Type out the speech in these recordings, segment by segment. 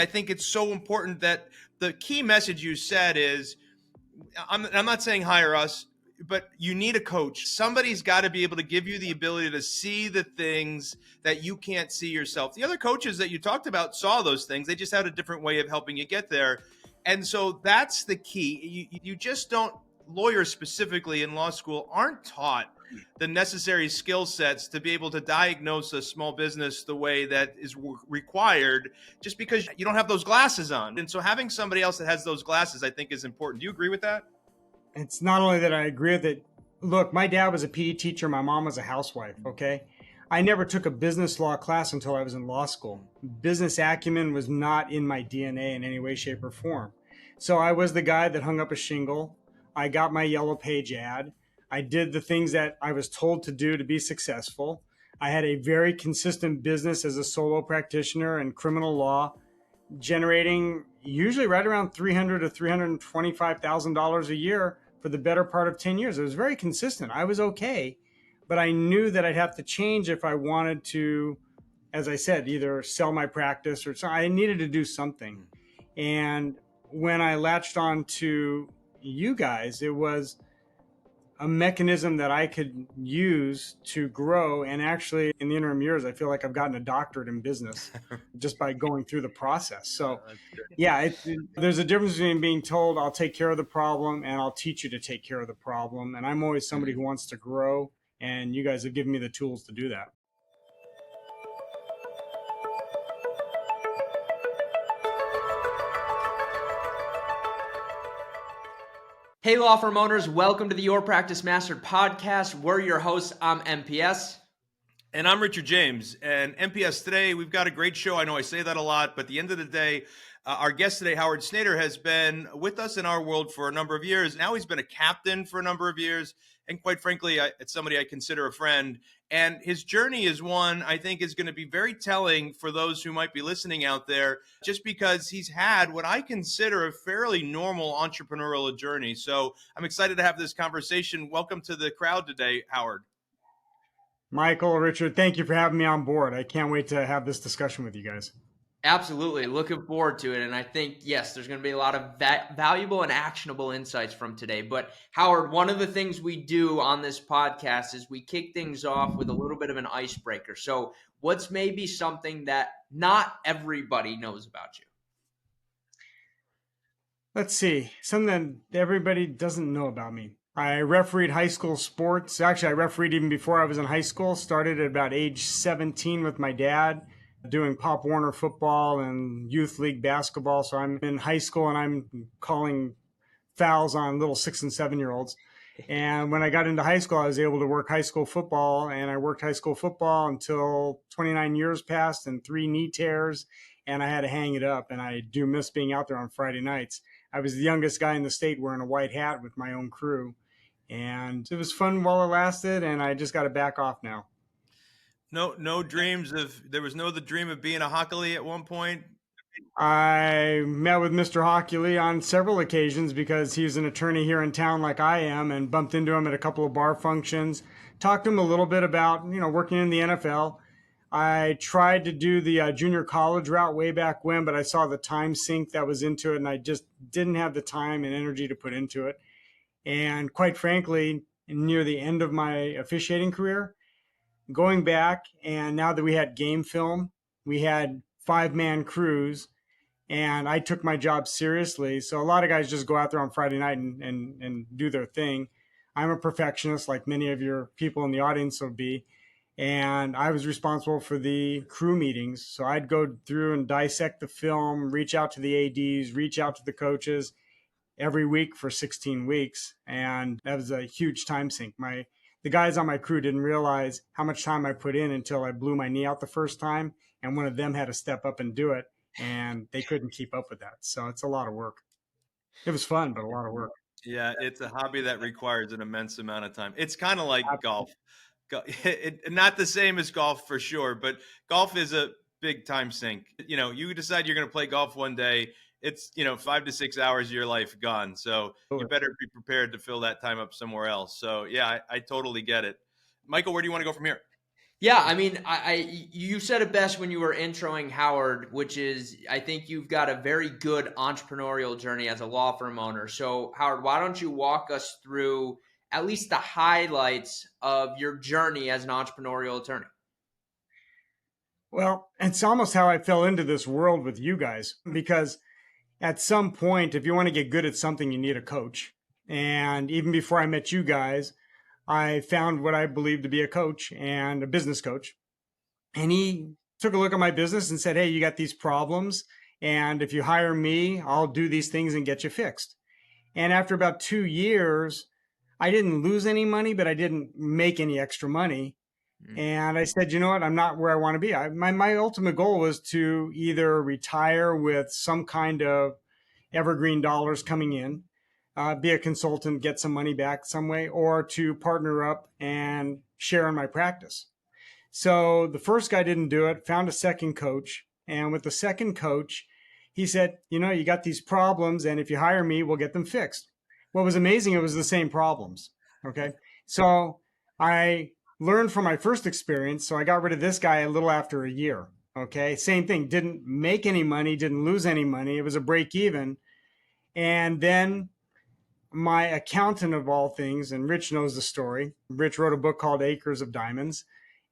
I think it's so important that the key message you said is, I'm not saying hire us, but you need a coach. Somebody's got to be able to give you the ability to see the things that you can't see yourself. The other coaches that you talked about saw those things. They just had a different way of helping you get there. And so that's the key. You just don't, lawyers specifically in law school aren't taught the necessary skill sets to be able to diagnose a small business the way that is required, just because you don't have those glasses on. And so having somebody else that has those glasses, I think, is important. Do you agree with that? It's not only that I agree with it. Look, my dad was a PE teacher. My mom was a housewife. Okay. I never took a business law class until I was in law school. Business acumen was not in my DNA in any way, shape, or form. So I was the guy that hung up a shingle. I got my yellow page ad. I did the things that I was told to do to be successful. I had a very consistent business as a solo practitioner in criminal law, generating usually right around $300,000 to $325,000 a year for the better part of 10 years. It was very consistent. I was okay, but I knew that I'd have to change if I wanted to, as I said, either sell my practice or I needed to do something. And when I latched on to you guys, it was a mechanism that I could use to grow. And actually, in the interim years, I feel like I've gotten a doctorate in business just by going through the process. So, yeah, there's a difference between being told I'll take care of the problem and I'll teach you to take care of the problem. And I'm always somebody who wants to grow, and you guys have given me the tools to do that. Hey, law firm owners, welcome to the Your Practice Mastered podcast. We're your hosts. I'm MPS. And I'm Richard James. And MPS today, we've got a great show. I know I say that a lot, but at the end of the day, our guest today, Howard Snader, has been with us in our world for a number of years. Now he's been a captain for a number of years. And quite frankly, it's somebody I consider a friend. And his journey is one I think is going to be very telling for those who might be listening out there, just because he's had what I consider a fairly normal entrepreneurial journey. So I'm excited to have this conversation. Welcome to the crowd today, Howard. Michael, Richard, thank you for having me on board. I can't wait to have this discussion with you guys. Absolutely. Looking forward to it. And I think, yes, there's going to be a lot of valuable and actionable insights from today. But Howard, one of the things we do on this podcast is we kick things off with a little bit of an icebreaker. So what's maybe something that not everybody knows about you? Let's see. Something that everybody doesn't know about me. I refereed high school sports. Actually, I refereed even before I was in high school. Started at about age 17 with my dad, doing Pop Warner football and youth league basketball. So I'm in high school and I'm calling fouls on little 6 and 7-year-olds. And when I got into high school, I was able to work high school football, and I worked high school football until 29 years passed and 3 knee tears, and I had to hang it up. And I do miss being out there on Friday nights. I was the youngest guy in the state wearing a white hat with my own crew, and it was fun while it lasted, and I just got to back off now. No dreams of, there was no the dream of being a Hockley at one point? I met with Mr. Hockley on several occasions because he's an attorney here in town like I am, and bumped into him at a couple of bar functions, talked to him a little bit about, working in the NFL. I tried to do the junior college route way back when, but I saw the time sink that was into it, and I just didn't have the time and energy to put into it. And quite frankly, near the end of my officiating career, going back, and now that we had game film, we had 5-man crews, and I took my job seriously. So a lot of guys just go out there on Friday night and do their thing. I'm a perfectionist, like many of your people in the audience will be. And I was responsible for the crew meetings. So I'd go through and dissect the film, reach out to the ADs, reach out to the coaches every week for 16 weeks. And that was a huge time sink. The guys on my crew didn't realize how much time I put in until I blew my knee out the first time. And one of them had to step up and do it, and they couldn't keep up with that. So it's a lot of work. It was fun, but a lot of work. Yeah, it's a hobby that requires an immense amount of time. It's kind of like golf. Not the same as golf for sure, but golf is a big time sink. You decide you're going to play golf one day, it's 5 to 6 hours of your life gone. So you better be prepared to fill that time up somewhere else. So yeah, I totally get it. Michael, where do you want to go from here? Yeah, I mean, you said it best when you were introing Howard, which is I think you've got a very good entrepreneurial journey as a law firm owner. So, Howard, why don't you walk us through at least the highlights of your journey as an entrepreneurial attorney? Well, it's almost how I fell into this world with you guys because at some point, if you want to get good at something, you need a coach. And even before I met you guys, I found what I believed to be a coach and a business coach. And he took a look at my business and said, "Hey, you got these problems. And if you hire me, I'll do these things and get you fixed." And after about 2 years, I didn't lose any money, but I didn't make any extra money. Mm. And I said, you know what? I'm not where I want to be. My ultimate goal was to either retire with some kind of evergreen dollars coming in, be a consultant, get some money back some way, or to partner up and share in my practice. So the first guy didn't do it, found a second coach. And with the second coach, he said, you got these problems, and if you hire me, we'll get them fixed. What was amazing, it was the same problems. Okay. So I learned from my first experience. So I got rid of this guy a little after a year. Okay. Same thing. Didn't make any money, didn't lose any money. It was a break even. And then my accountant of all things, and Rich knows the story. Rich wrote a book called Acres of Diamonds.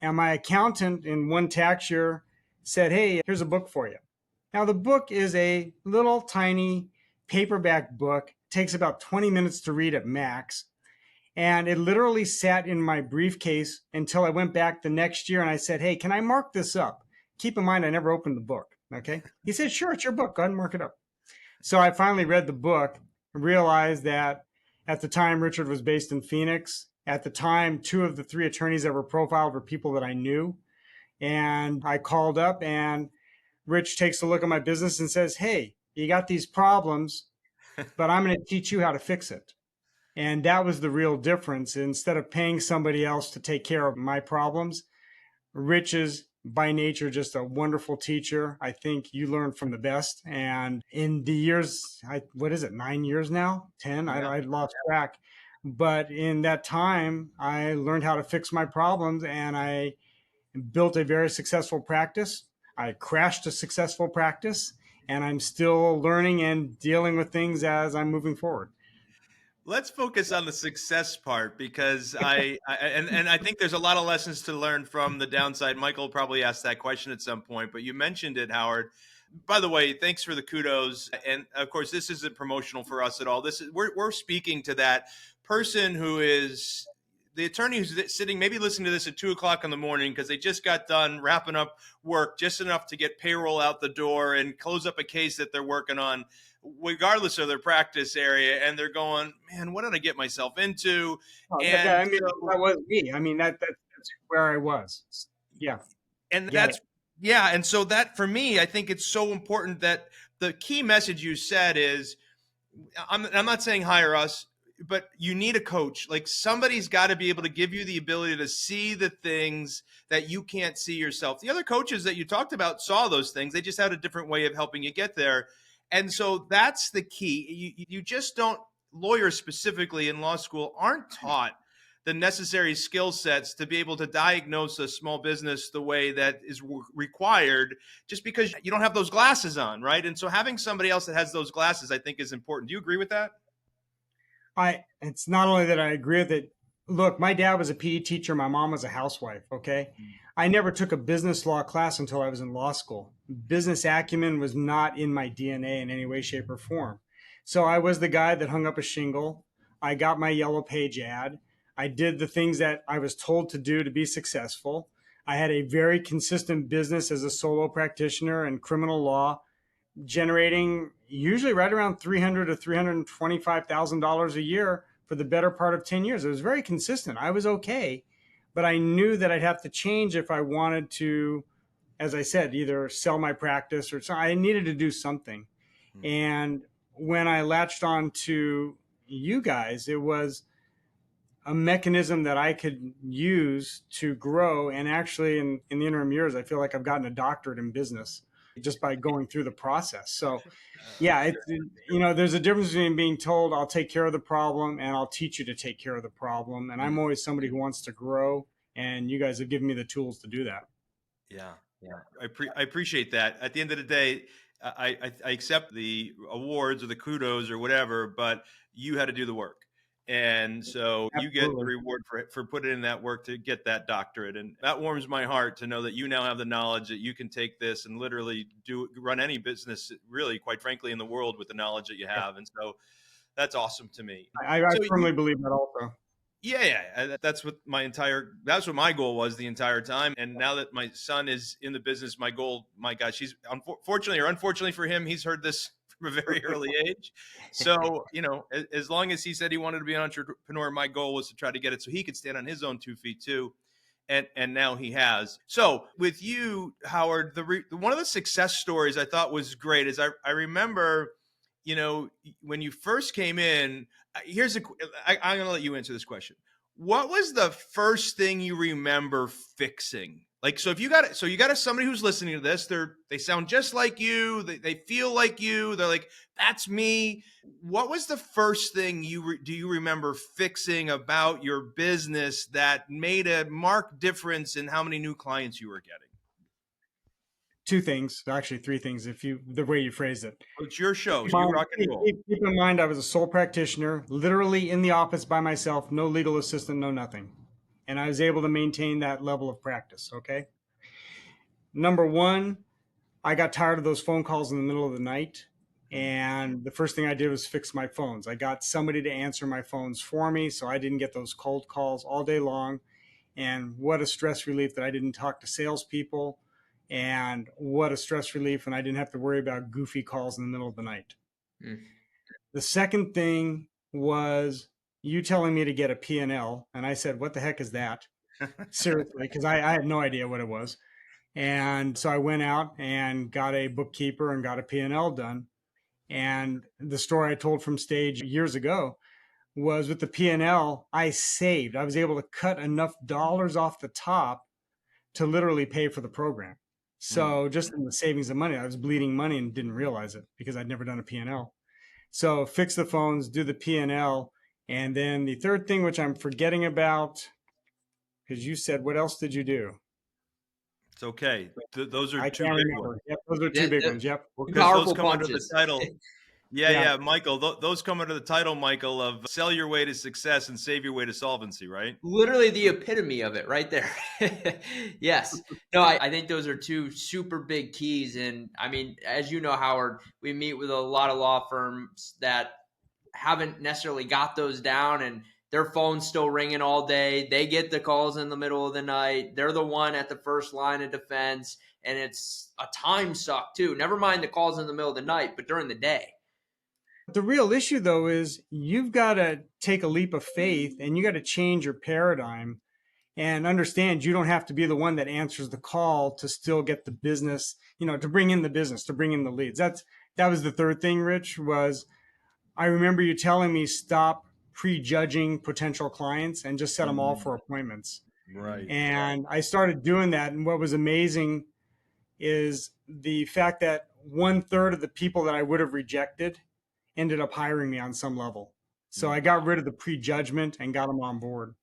And my accountant in one tax year said, "Hey, here's a book for you." Now, the book is a little tiny paperback book, takes about 20 minutes to read at max. And it literally sat in my briefcase until I went back the next year and I said, "Hey, can I mark this up?" Keep in mind, I never opened the book. Okay. He said, "Sure, it's your book. Go ahead and mark it up." So I finally read the book, realized that at the time Richard was based in Phoenix. At the time, two of the three attorneys that were profiled were people that I knew. And I called up and Rich takes a look at my business and says, "Hey, you got these problems, but I'm going to teach you how to fix it." And that was the real difference. Instead of paying somebody else to take care of my problems, Rich is by nature just a wonderful teacher. I think you learn from the best. And in the years, what is it, 9 years now? 10? Yeah. I lost track. But in that time, I learned how to fix my problems and I built a very successful practice. I crashed a successful practice and I'm still learning and dealing with things as I'm moving forward. Let's focus on the success part because and I think there's a lot of lessons to learn from the downside. Michael probably asked that question at some point, but you mentioned it, Howard. By the way, thanks for the kudos. And of course, this isn't promotional for us at all. This is we're speaking to that person who is the attorney who's sitting, maybe listening to this at 2 o'clock in the morning because they just got done wrapping up work, just enough to get payroll out the door and close up a case that they're working on, regardless of their practice area. And they're going, man, what did I get myself into? And I mean, so, that was me. I mean, that's where I was. Yeah, and get it. that's, yeah. And so that for me, I think it's so important that the key message you said is, I'm not saying hire us, but you need a coach. Like somebody's got to be able to give you the ability to see the things that you can't see yourself. The other coaches that you talked about saw those things. They just had a different way of helping you get there. And so that's the key. You just don't, lawyers specifically in law school aren't taught the necessary skill sets to be able to diagnose a small business the way that is required just because you don't have those glasses on, right? And so having somebody else that has those glasses, I think, is important. Do you agree with that? It's not only that I agree with it. Look, my dad was a PE teacher. My mom was a housewife. Okay. I never took a business law class until I was in law school. Business acumen was not in my DNA in any way, shape, or form. So I was the guy that hung up a shingle. I got my yellow page ad. I did the things that I was told to do to be successful. I had a very consistent business as a solo practitioner in criminal law, generating usually right around $300,000 to $325,000 a year for the better part of 10 years. It was very consistent. I was okay, but I knew that I'd have to change if I wanted to, as I said, either sell my practice or I needed to do something. And when I latched on to you guys, it was a mechanism that I could use to grow. And actually, in the interim years, I feel like I've gotten a doctorate in business just by going through the process. So, yeah, there's a difference between being told I'll take care of the problem and I'll teach you to take care of the problem. And I'm always somebody who wants to grow And you guys have given me the tools to do that. Yeah. I appreciate that. At the end of the day, I accept the awards or the kudos or whatever, but you had to do the work. And so you get the Absolutely. reward for putting in that work to get that doctorate. And that warms my heart to know that you now have the knowledge that you can take this and literally run any business, really, quite frankly, in the world with the knowledge that you Yeah. have. And so that's awesome to me. I So firmly believe that also. yeah. That's what that's what my goal was the entire time. And now that my son is in the business, my goal, my gosh, he's unfortunately or unfortunately for him, he's heard this from a very early age. So, as long as he said he wanted to be an entrepreneur, my goal was to try to get it so he could stand on his own 2 feet too. And now he has. So with you, Howard, one of the success stories I thought was great is I remember, when you first came in. I'm going to let you answer this question. What was the first thing you remember fixing? Like, so if you got somebody who's listening to this, they sound just like you. They feel like you. They're like, that's me. What was the first thing do you remember fixing about your business that made a marked difference in how many new clients you were getting? Two things, actually three things, the way you phrased it. It's your show, so you rock and roll. Keep in mind, I was a sole practitioner, literally in the office by myself, no legal assistant, no nothing. And I was able to maintain that level of practice, okay? Number one, I got tired of those phone calls in the middle of the night. And the first thing I did was fix my phones. I got somebody to answer my phones for me so I didn't get those cold calls all day long. And what a stress relief that I didn't talk to salespeople. And what a stress relief when I didn't have to worry about goofy calls in the middle of the night. Mm. The second thing was you telling me to get a P&L. And I said, what the heck is that? Seriously, because I had no idea what it was. And so I went out and got a bookkeeper and got a P&L done. And the story I told from stage years ago was with the P&L, I was able to cut enough dollars off the top to literally pay for the program. So just in the savings of money, I was bleeding money and didn't realize it because I'd never done a P&L. So fix the phones, do the P&L. And then the third thing, which I'm forgetting about, because you said, what else did you do? It's okay. Those are two big ones. Yep, those are two big ones. Yep. Because those come under the title. Yeah, Michael. Those come under the title, Michael, of sell your way to success and save your way to solvency, right? Literally the epitome of it right there. Yes. No, I think those are two super big keys. And I mean, as you know, Howard, we meet with a lot of law firms that haven't necessarily got those down and their phone's still ringing all day. They get the calls in the middle of the night. They're the one at the first line of defense. And it's a time suck too. Never mind the calls in the middle of the night, but during the day. The real issue, though, is you've got to take a leap of faith and you got to change your paradigm and understand you don't have to be the one that answers the call to still get the business, to bring in the business, to bring in the leads. That was the third thing, Rich, was I remember you telling me stop prejudging potential clients and just set them all for appointments. Right. And I started doing that. And what was amazing is the fact that 1/3 of the people that I would have rejected ended up hiring me on some level. So I got rid of the prejudgment and got them on board.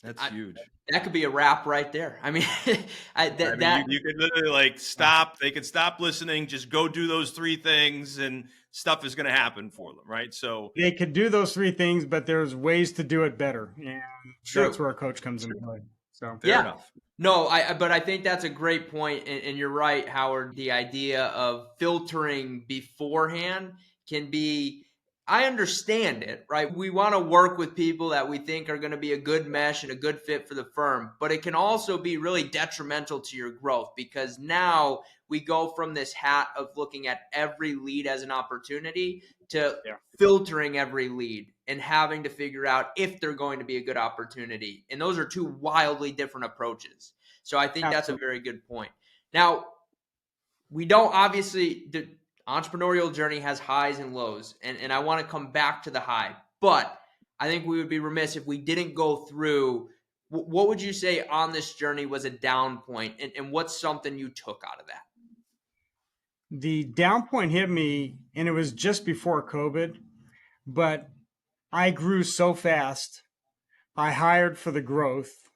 That's huge. That could be a wrap right there. I mean, you could literally stop. They could stop listening. Just go do those three things, and stuff is going to happen for them, right? So they could do those three things, but there's ways to do it better, and that's where a coach comes into play. So fair enough. No, but I think that's a great point, and you're right, Howard. The idea of filtering beforehand can be, I understand it, right? We want to work with people that we think are going to be a good mesh and a good fit for the firm, but it can also be really detrimental to your growth because now we go from this hat of looking at every lead as an opportunity to filtering every lead and having to figure out if they're going to be a good opportunity. And those are two wildly different approaches. So I think that's a very good point. Now, we don't obviously, the entrepreneurial journey has highs and lows, and I want to come back to the high, but I think we would be remiss if we didn't go through, what would you say on this journey was a down point, and what's something you took out of that? The down point hit me, and it was just before COVID, but I grew so fast. I hired for the growth,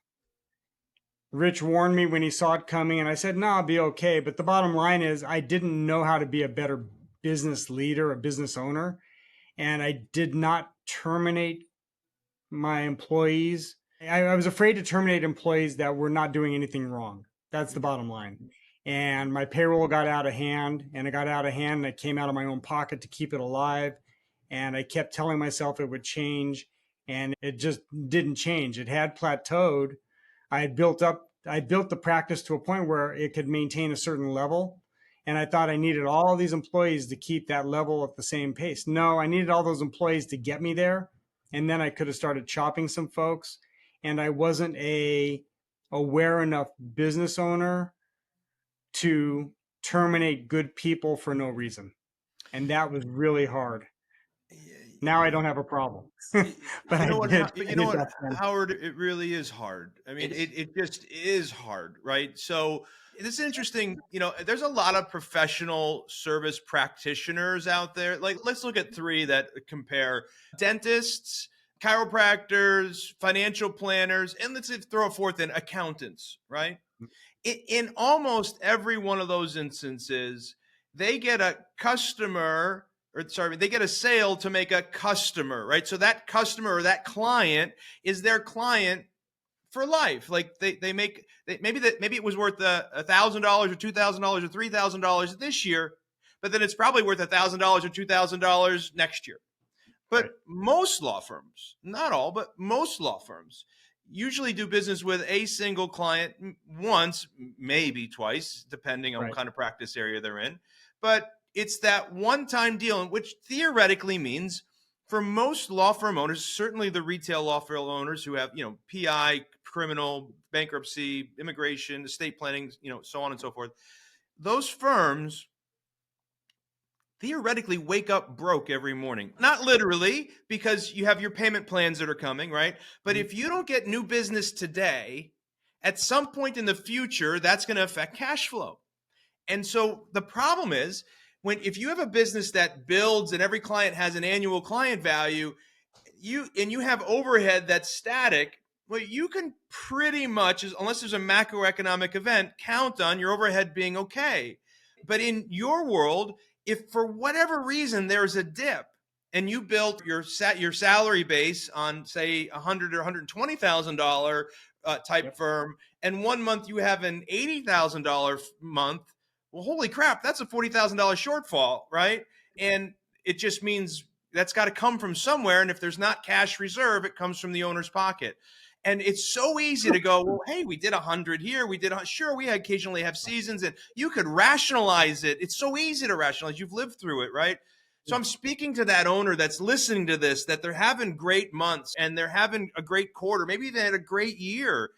Rich warned me when he saw it coming, and I said, no, I'll be okay. But the bottom line is I didn't know how to be a better business leader, a business owner, and I did not terminate my employees. I was afraid to terminate employees that were not doing anything wrong. That's the bottom line. And my payroll got out of hand, and it got out of hand, and it came out of my own pocket to keep it alive. And I kept telling myself it would change, and it just didn't change. It had plateaued. I built the practice to a point where it could maintain a certain level. And I thought I needed all these employees to keep that level at the same pace. No, I needed all those employees to get me there. And then I could have started chopping some folks. And I wasn't a aware enough business owner to terminate good people for no reason. And that was really hard. Now I don't have a problem. But You know what? I You know what, back then. Howard? It really is hard. I mean, it just is hard, right? So this is interesting. You know, there's a lot of professional service practitioners out there. Like, let's look at three that compare: dentists, chiropractors, financial planners, and let's throw a fourth in, accountants, right? In almost every one of those instances, they get a customer, or sorry, they get a sale to make a customer, right? So that customer or that client is their client for life. Like maybe it was worth $1,000 or $2,000 or $3,000 this year, but then it's probably worth $1,000 or $2,000 next year. But most law firms, not all, but most law firms usually do business with a single client once, maybe twice, depending on what kind of practice area they're in. But it's that one-time deal, which theoretically means for most law firm owners, certainly the retail law firm owners who have, PI, criminal, bankruptcy, immigration, estate planning, so on and so forth, those firms theoretically wake up broke every morning. Not literally, because you have your payment plans that are coming, right? But if you don't get new business today, at some point in the future, that's going to affect cash flow. And so the problem is if you have a business that builds and every client has an annual client value, you have overhead that's static, well, you can pretty much, unless there's a macroeconomic event, count on your overhead being okay. But in your world, if for whatever reason there's a dip and you built your salary base on, say, $100,000 or $120,000 type firm, and one month you have an $80,000 month, well, holy crap, that's a $40,000 shortfall, right? And it just means that's got to come from somewhere. And if there's not cash reserve, it comes from the owner's pocket. And it's so easy to go, well, hey, we did 100 here. Sure, we occasionally have seasons, and you could rationalize it. It's so easy to rationalize. You've lived through it, right? So I'm speaking to that owner that's listening to this, that they're having great months and they're having a great quarter. Maybe they had a great year.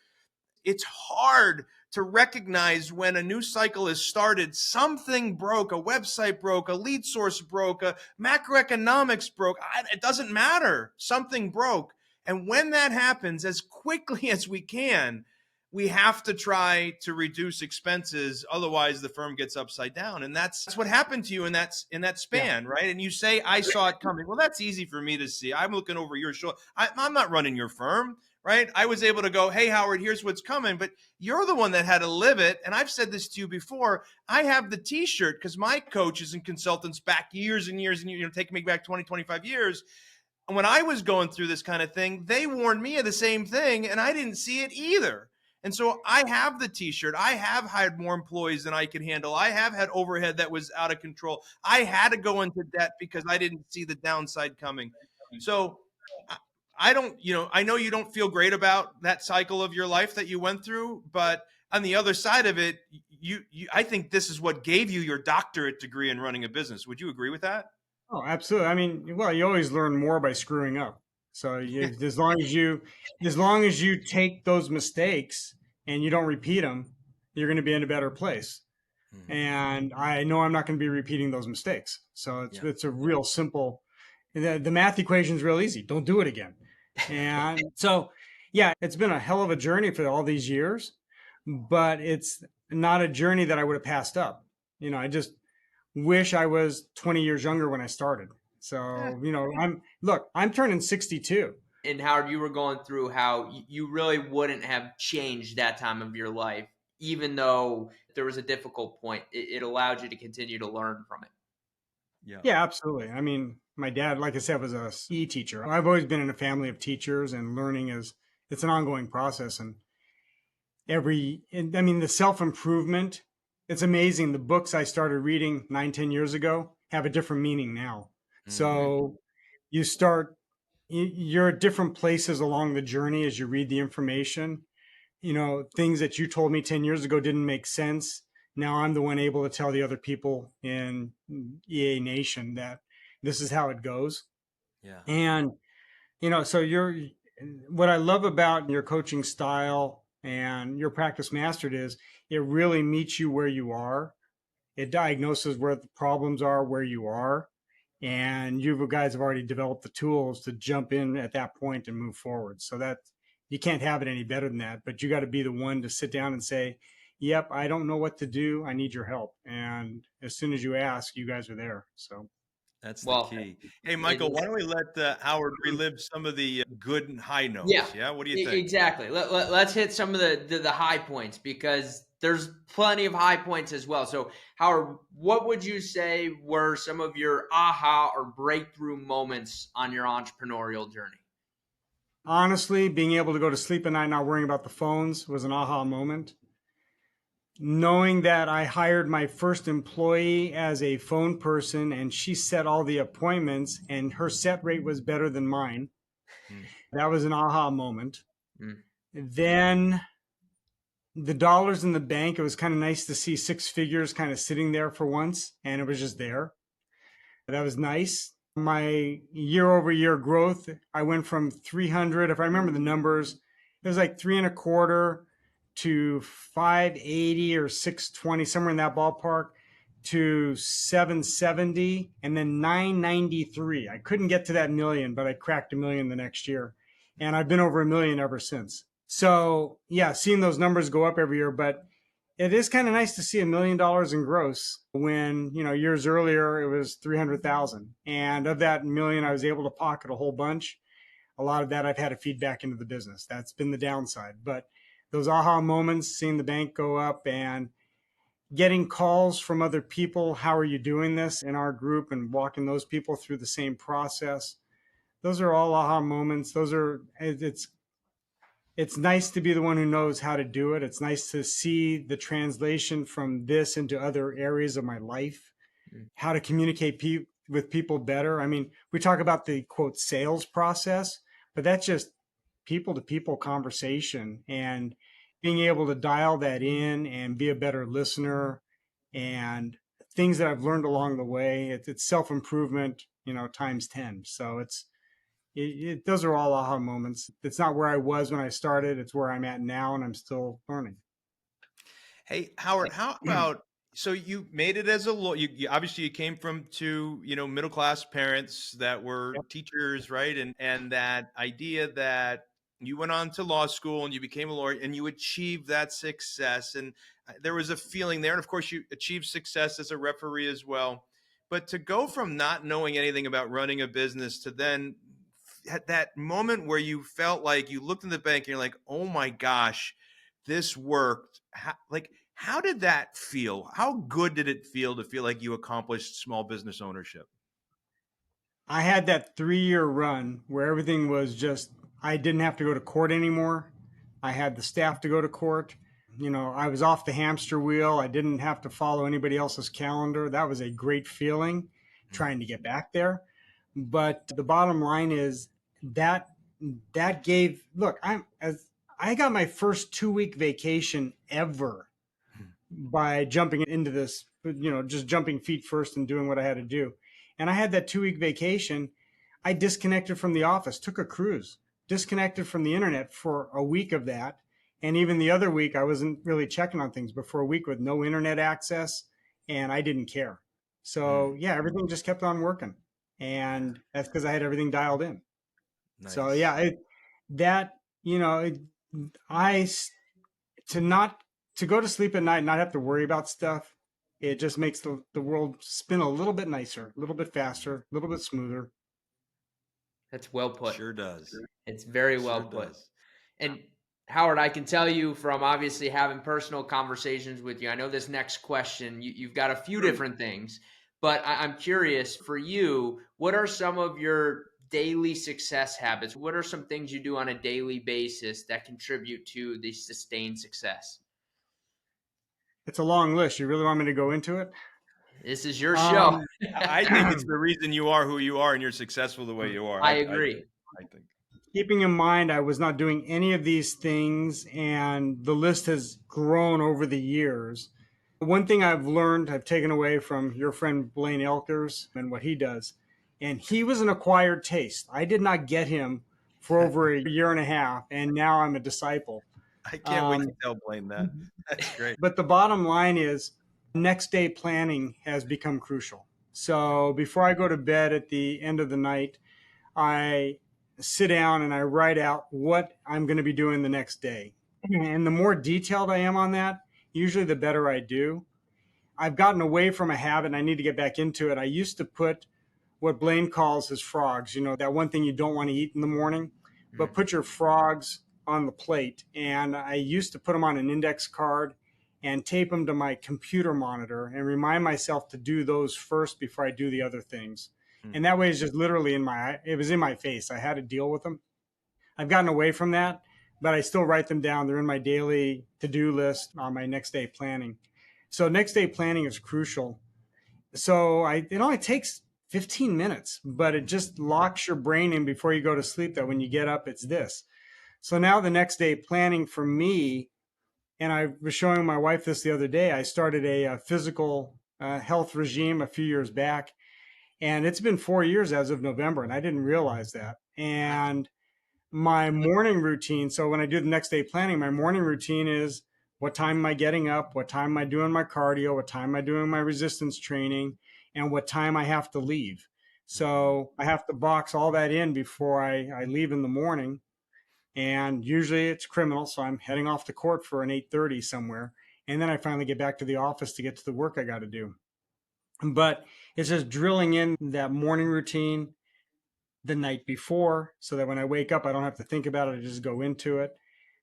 It's hard to recognize when a new cycle has started, something broke, a website broke, a lead source broke, a macroeconomics broke. It doesn't matter. Something broke. And when that happens, as quickly as we can, we have to try to reduce expenses. Otherwise, the firm gets upside down. And that's what happened to you in that span, right? And you say, I saw it coming. Well, that's easy for me to see. I'm looking over your shoulder. I'm not running your firm, right? I was able to go, hey, Howard, here's what's coming. But you're the one that had to live it. And I've said this to you before. I have the T-shirt because my coaches and consultants back years and years and years, taking me back 20, 25 years. And when I was going through this kind of thing, they warned me of the same thing, and I didn't see it either. And so I have the T-shirt. I have hired more employees than I could handle. I have had overhead that was out of control. I had to go into debt because I didn't see the downside coming. So I don't, I know you don't feel great about that cycle of your life that you went through, but on the other side of it, I think this is what gave you your doctorate degree in running a business. Would you agree with that? Oh, absolutely. I mean, well, you always learn more by screwing up. So as long as you take those mistakes and you don't repeat them, you're going to be in a better place. Mm-hmm. And I know I'm not going to be repeating those mistakes. So it's a real simple. The math equation is real easy. Don't do it again. And so, it's been a hell of a journey for all these years, but it's not a journey that I would have passed up. I just wish I was 20 years younger when I started. So, I'm turning 62. And Howard, you were going through how you really wouldn't have changed that time of your life, even though there was a difficult point. It allowed you to continue to learn from it. Yeah. Yeah, absolutely. I mean, my dad, like I said, was a CE teacher. I've always been in a family of teachers, and learning it's an ongoing process. And I mean, the self-improvement, it's amazing. The books I started reading 9, 10 years ago have a different meaning now. Mhm. So you start, you're at different places along the journey as you read the information. Things that you told me 10 years ago didn't make sense. Now I'm the one able to tell the other people in EA Nation that this is how it goes. Yeah. And, so what I love about your coaching style and your practice mastered is it really meets you where you are. It diagnoses where the problems are, where you are. And you guys have already developed the tools to jump in at that point and move forward. So that you can't have it any better than that, but you got to be the one to sit down and say, yep, I don't know what to do. I need your help. And as soon as you ask, you guys are there. So, That's the Well, key. Hey, it, Michael, why don't we let Howard relive some of the good and high yeah, notes? Yeah. What do you think? exactly. Let's hit some of the high points, because there's plenty of high points as well. So, Howard, what would you say were some of your aha or breakthrough moments on your entrepreneurial journey? honestly, being able to go to sleep at night not worrying about the phones was an aha moment. Knowing that I hired my first employee as a phone person and she set all the appointments and her set rate was better than mine. Mm. That was an aha moment. Mm. Then the dollars in the bank, it was kind of nice to see six figures kind of sitting there for once, and it was just there. That was nice. My year over year growth, I went from 300, if I remember the numbers, it was like 3.25 to 580 or 620, somewhere in that ballpark, to 770 and then 993. I couldn't get to that million, but I cracked a million the next year. And I've been over a million ever since. So, yeah, seeing those numbers go up every year, but it is kind of nice to see $1 million in gross when, years earlier it was 300,000. And of that million, I was able to pocket a whole bunch. A lot of that I've had to feed back into the business. That's been the downside. But those aha moments, seeing the bank go up and getting calls from other people, how are you doing this in our group, and walking those people through the same process. Those are all aha moments. It's nice to be the one who knows how to do it. It's nice to see the translation from this into other areas of my life, Mm. how to communicate with people better. I mean, we talk about the quote sales process, but that's just people to people conversation and being able to dial that in and be a better listener and things that I've learned along the way. It's self improvement, times 10. So those are all aha moments. It's not where I was when I started. It's where I'm at now, and I'm still learning. Hey, Howard, how about so you made it as a lawyer? You obviously you came from two, middle class parents that were Yep. teachers, right? And that idea that you went on to law school and you became a lawyer and you achieved that success, and there was a feeling there, and of course you achieved success as a referee as well. But to go from not knowing anything about running a business to then at that moment where you felt like you looked in the bank and you're like, oh my gosh, this worked. How did that feel? How good did it feel to feel like you accomplished small business ownership? I had that 3 year run where everything was just, I didn't have to go to court anymore. I had the staff to go to court. I was off the hamster wheel. I didn't have to follow anybody else's calendar. That was a great feeling trying to get back there. But the bottom line is that look, I got my first 2 week vacation ever by jumping into this, just jumping feet first and doing what I had to do. And I had that 2 week vacation. I disconnected from the office, took a cruise, disconnected from the internet for a week of that. And even the other week, I wasn't really checking on things, but for a week with no internet access, and I didn't care. So, yeah, everything just kept on working. And that's because I had everything dialed in. So, Nice. yeah, that, you know, it, I to not to go to sleep at night and not have to worry about stuff, it just makes the world spin a little bit nicer, a little bit faster, a little bit smoother. That's well put. Sure does. It's very well Sure put. does. And Howard, I can tell you from obviously having personal conversations with you, I know this next question, you've got a few different things, but I'm curious for you, what are some of your daily success habits? What are some things you do on a daily basis that contribute to the sustained success? It's a long list. You really want me to go into it? This is your show. I think it's the reason you are who you are and you're successful the way you are. I I agree. think. I think. Keeping in mind, I was not doing any of these things, and the list has grown over the years. One thing I've taken away from your friend Blaine Elkers and what he does, and he was an acquired taste. I did not get him for over a year and a half, and now I'm a disciple. I can't wait to tell Blaine that. That's great. But the bottom line is next day planning has become crucial. So before I go to bed at the end of the night, I sit down and I write out what I'm going to be doing the next day. And the more detailed I am on that, usually the better I do. I've gotten away from a habit and I need to get back into it. I used to put what Blaine calls his frogs, that one thing you don't want to eat in the morning, but put your frogs on the plate. And I used to put them on an index card and tape them to my computer monitor and remind myself to do those first before I do the other things. And that way it's just literally it was in my face. I had to deal with them. I've gotten away from that, but I still write them down. They're in my daily to-do list on my next day planning. So next day planning is crucial. So it only takes 15 minutes, but it just locks your brain in before you go to sleep that when you get up, it's this. So now the next day planning for me, and I was showing my wife this the other day, I started a physical health regime a few years back. And it's been 4 years as of November, and I didn't realize that. And my morning routine, so when I do the next day planning, my morning routine is what time am I getting up? What time am I doing my cardio? What time am I doing my resistance training? And what time I have to leave. So I have to box all that in before I leave in the morning. And usually it's criminal, so I'm heading off to court for an 8:30 somewhere. And then I finally get back to the office to get to the work I got to do. But it's just drilling in that morning routine the night before so that when I wake up, I don't have to think about it. I just go into it.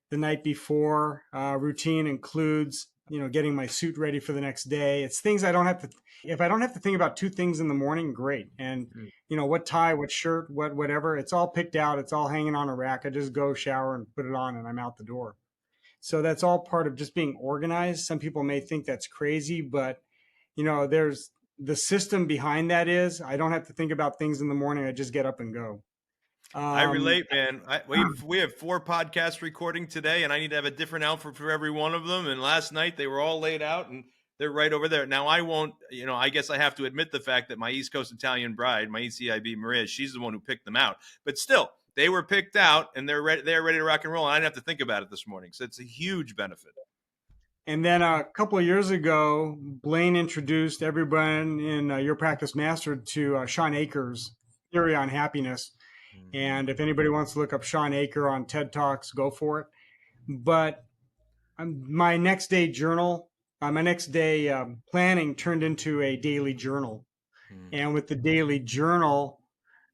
The night before routine includes, getting my suit ready for the next day. It's things I don't have to, if I don't have to think about two things in the morning, great. And, what tie, what shirt, whatever, it's all picked out. It's all hanging on a rack. I just go shower and put it on and I'm out the door. So that's all part of just being organized. Some people may think that's crazy, but there's the system behind that is I don't have to think about things in the morning. I just get up and go. I relate, man. We have 4 podcasts recording today, and I need to have a different outfit for every one of them. And last night they were all laid out, and they're right over there. Now I won't, I guess I have to admit the fact that my East Coast Italian bride, my ECIB Maria, she's the one who picked them out. But still, they were picked out, and they're ready to rock and roll. And I didn't have to think about it this morning, so it's a huge benefit. And then a couple of years ago, Blaine introduced everyone in Your Practice Mastered to Sean Akers' theory on happiness. And if anybody wants to look up Sean Aker on TED Talks, go for it. But my next day journal, my next day planning turned into a daily journal. And with the daily journal,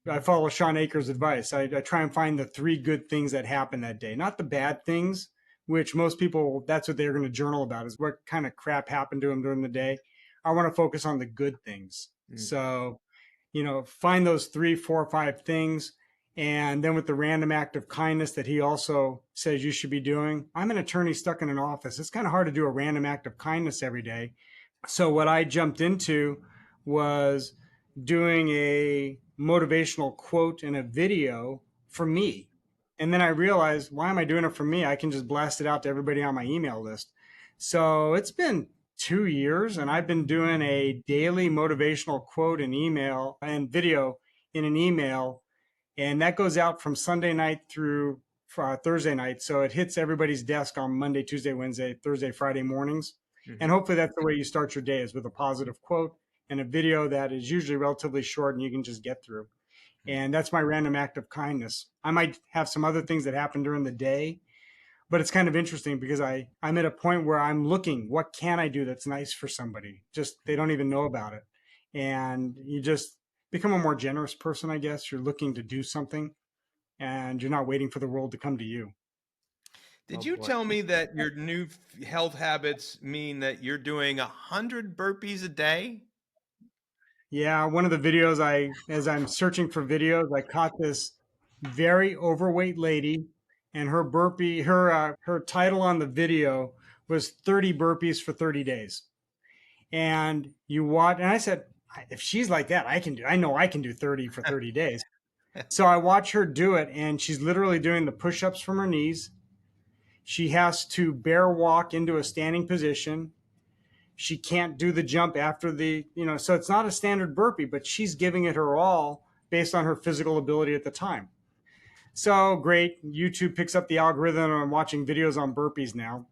I follow Sean Aker's advice. I try and find the 3 good things that happened that day, not the bad things, which most people, that's what they're going to journal about, is what kind of crap happened to them during the day. I want to focus on the good things. So, find those 3, 4, 5 things. And then with the random act of kindness that he also says you should be doing, I'm an attorney stuck in an office. It's kind of hard to do a random act of kindness every day. So what I jumped into was doing a motivational quote in a video for me. And then I realized, why am I doing it for me? I can just blast it out to everybody on my email list. So it's been 2 years and I've been doing a daily motivational quote and email and video in an email. And that goes out from Sunday night through Thursday night. So it hits everybody's desk on Monday, Tuesday, Wednesday, Thursday, Friday mornings. And hopefully that's the way you start your day, is with a positive quote and a video that is usually relatively short and you can just get through. And that's my random act of kindness. I might have some other things that happen during the day, but it's kind of interesting because I'm at a point where I'm looking, what can I do that's nice for somebody? Just, they don't even know about it. And you just, become a more generous person, I guess. You're looking to do something and you're not waiting for the world to come to you. Did Oh you boy. tell me that your new health habits mean that you're doing 100 burpees a day? Yeah, one of the videos as I'm searching for videos, I caught this very overweight lady, and her title on the video was 30 burpees for 30 days. And you watch, and I said, if she's like that, I know I can do 30 for 30 days. So I watch her do it, and she's literally doing the push-ups from her knees. She has to bear walk into a standing position. She can't do the jump after so it's not a standard burpee, but she's giving it her all based on her physical ability at the time. So great. YouTube picks up the algorithm, and I'm watching videos on burpees now.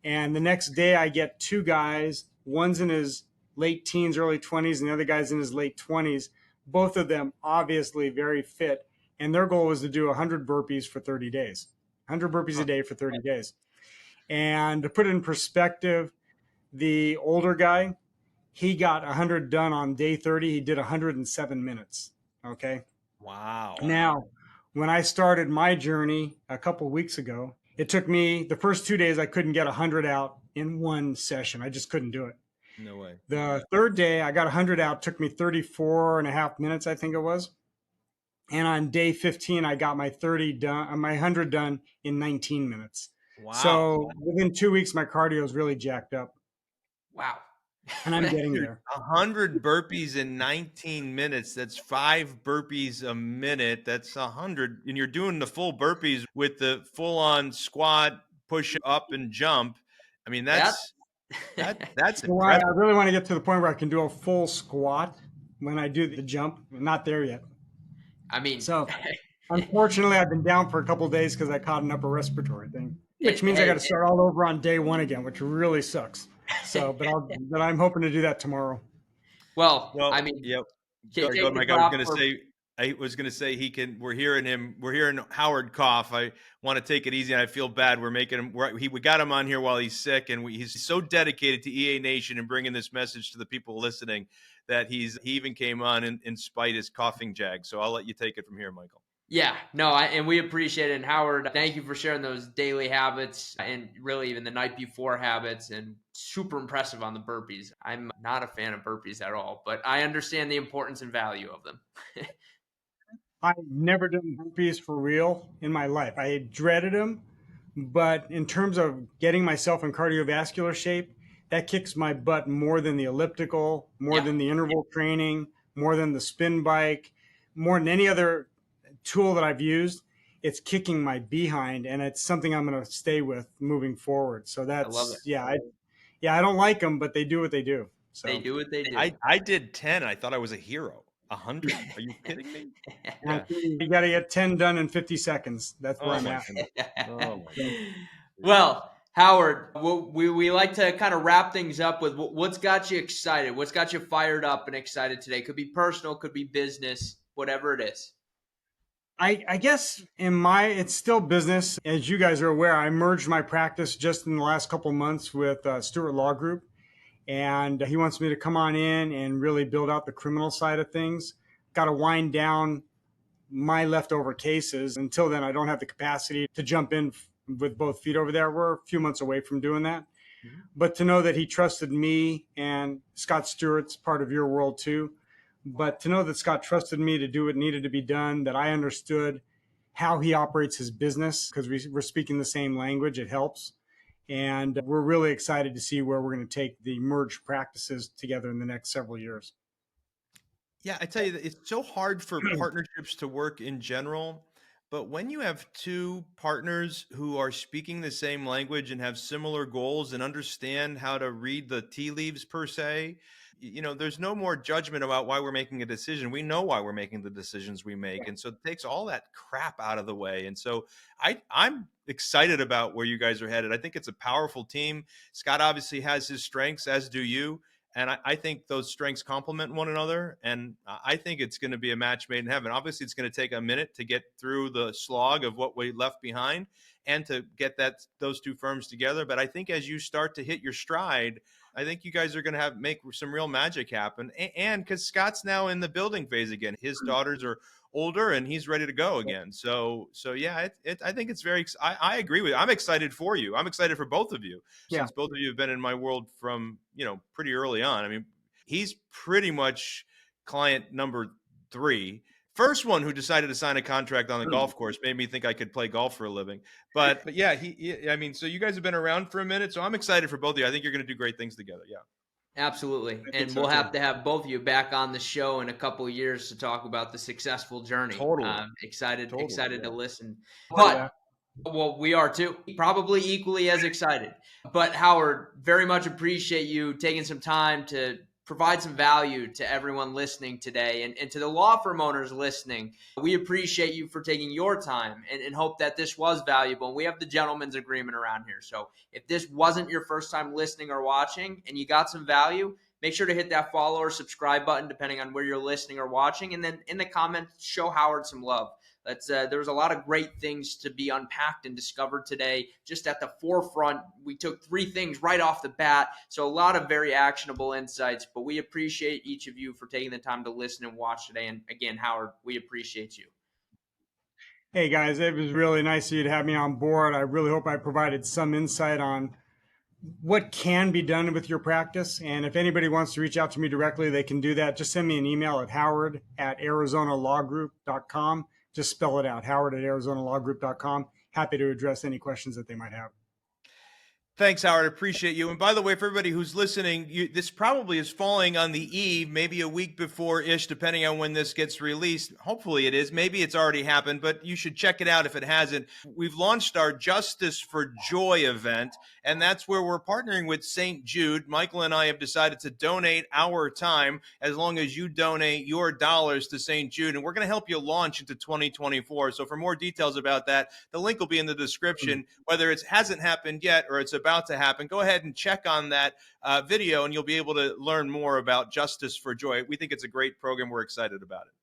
And the next day I get two guys, one's in his late teens, early 20s, and the other guy's in his late 20s, both of them obviously very fit. And their goal was to do 100 burpees for 30 days, 100 burpees a day for 30 days. And to put it in perspective, the older guy, he got 100 done on day 30. He did 107 minutes. Okay. Wow. Now, when I started my journey a couple of weeks ago, it took me the first 2 days, I couldn't get 100 out in one session. I just couldn't do it. No way. The third day, I got 100 out, took me 34 and a half minutes, I think it was. And on day 15, I got my 30 done, my 100 done in 19 minutes. Wow. So within 2 weeks, my cardio is really jacked up. Wow. And I'm getting Dude, there. 100 burpees in 19 minutes. That's 5 burpees a minute. That's 100. And you're doing the full burpees with the full on squat, push up and jump. I mean, that's So I impressive. really want to get to the point where I can do a full squat when I do the jump. I'm not there yet. I mean, So unfortunately, I've been down for a couple of days because I caught an upper respiratory thing, which means I got to start all over on day one again, which really sucks. So, but I'm hoping to do that tomorrow. well, Well, I mean, yep. take Go, the Mike. clap for I was gonna say he can. We're hearing Howard cough. I want to take it easy, and I feel bad. We're making him. We got him on here while he's sick, and he's so dedicated to EA Nation and bringing this message to the people listening that he even came on in spite his coughing jag. So I'll let you take it from here, Michael. Yeah, no, and we appreciate it. And Howard, thank you for sharing those daily habits and really even the night before habits, and super impressive on the burpees. I'm not a fan of burpees at all, but I understand the importance and value of them. I've never done burpees for real in my life. I dreaded them, but in terms of getting myself in cardiovascular shape, that kicks my butt more than the elliptical, more Yeah. than the interval training, more than the spin bike, more than any other tool that I've used. It's kicking my behind, and it's something I'm going to stay with moving forward. So I love it. I don't like them, but they do what they do. So They do what they do. I did 10. I thought I was a hero. 100. Are you kidding me? yeah. You got to get 10 done in 50 seconds. That's where I'm my at. goodness. Oh my goodness. Well, Howard, we like to kind of wrap things up with what's got you excited, what's got you fired up and excited today. Could be personal, could be business, whatever it is. I guess it's still business. As you guys are aware, I merged my practice just in the last couple of months with Stewart Law Group. And he wants me to come on in and really build out the criminal side of things. Got to wind down my leftover cases. Until then, I don't have the capacity to jump in with both feet over there. We're a few months away from doing that. Mm-hmm. But to know that he trusted me, and Scott Stewart's part of your world too, but to know that Scott trusted me to do what needed to be done, that I understood how he operates his business, because we're speaking the same language, it helps. And we're really excited to see where we're going to take the merged practices together in the next several years. Yeah, I tell you, that it's so hard for partnerships to work in general. But when you have two partners who are speaking the same language and have similar goals and understand how to read the tea leaves per se, there's no more judgment about why we're making a decision. We know why we're making the decisions we make. And so it takes all that crap out of the way. And so I'm excited about where you guys are headed. I think it's a powerful team. Scott obviously has his strengths, as do you. And I think those strengths complement one another. And I think it's going to be a match made in heaven. Obviously, it's going to take a minute to get through the slog of what we left behind and to get those two firms together. But I think as you start to hit your stride, I think you guys are going to make some real magic happen. And because Scott's now in the building phase again, his daughters are older and he's ready to go again. So yeah, I think it's I agree with you. I'm excited for you. I'm excited for both of you, Yeah. since both of you have been in my world from, pretty early on. I mean, he's pretty much client number 3. First one who decided to sign a contract on the golf course made me think I could play golf for a living. But yeah, I mean, so you guys have been around for a minute, so I'm excited for both of you. I think you're going to do great things together. Yeah. Absolutely. And so we'll too. have to have both of you back on the show in a couple of years to talk about the successful journey. Totally. Excited Yeah. to listen. Yeah. But well, we are too, probably equally as excited. But Howard, very much appreciate you taking some time to provide some value to everyone listening today, and to the law firm owners listening. We appreciate you for taking your time, and hope that this was valuable. And we have the gentleman's agreement around here. So if this wasn't your first time listening or watching and you got some value, make sure to hit that follow or subscribe button, depending on where you're listening or watching. And then in the comments, show Howard some love. There was a lot of great things to be unpacked and discovered today. Just at the forefront, we took 3 things right off the bat. So a lot of very actionable insights, but we appreciate each of you for taking the time to listen and watch today. And again, Howard, we appreciate you. Hey guys, it was really nice of you to have me on board. I really hope I provided some insight on what can be done with your practice. And if anybody wants to reach out to me directly, they can do that. Just send me an email at howard@arizonalawgroup.com. Just spell it out, howard@arizonalawgroup.com. Happy to address any questions that they might have. Thanks, Howard. Appreciate you. And by the way, for everybody who's listening, this probably is falling on the eve, maybe a week before-ish, depending on when this gets released. Hopefully it is. Maybe it's already happened, but you should check it out if it hasn't. We've launched our Justice for Joy event, and that's where we're partnering with St. Jude. Michael and I have decided to donate our time as long as you donate your dollars to St. Jude, and we're going to help you launch into 2024. So for more details about that, the link will be in the description. Whether it hasn't happened yet or it's about to happen, go ahead and check on that video and you'll be able to learn more about Justice for Joy. We think it's a great program. We're excited about it.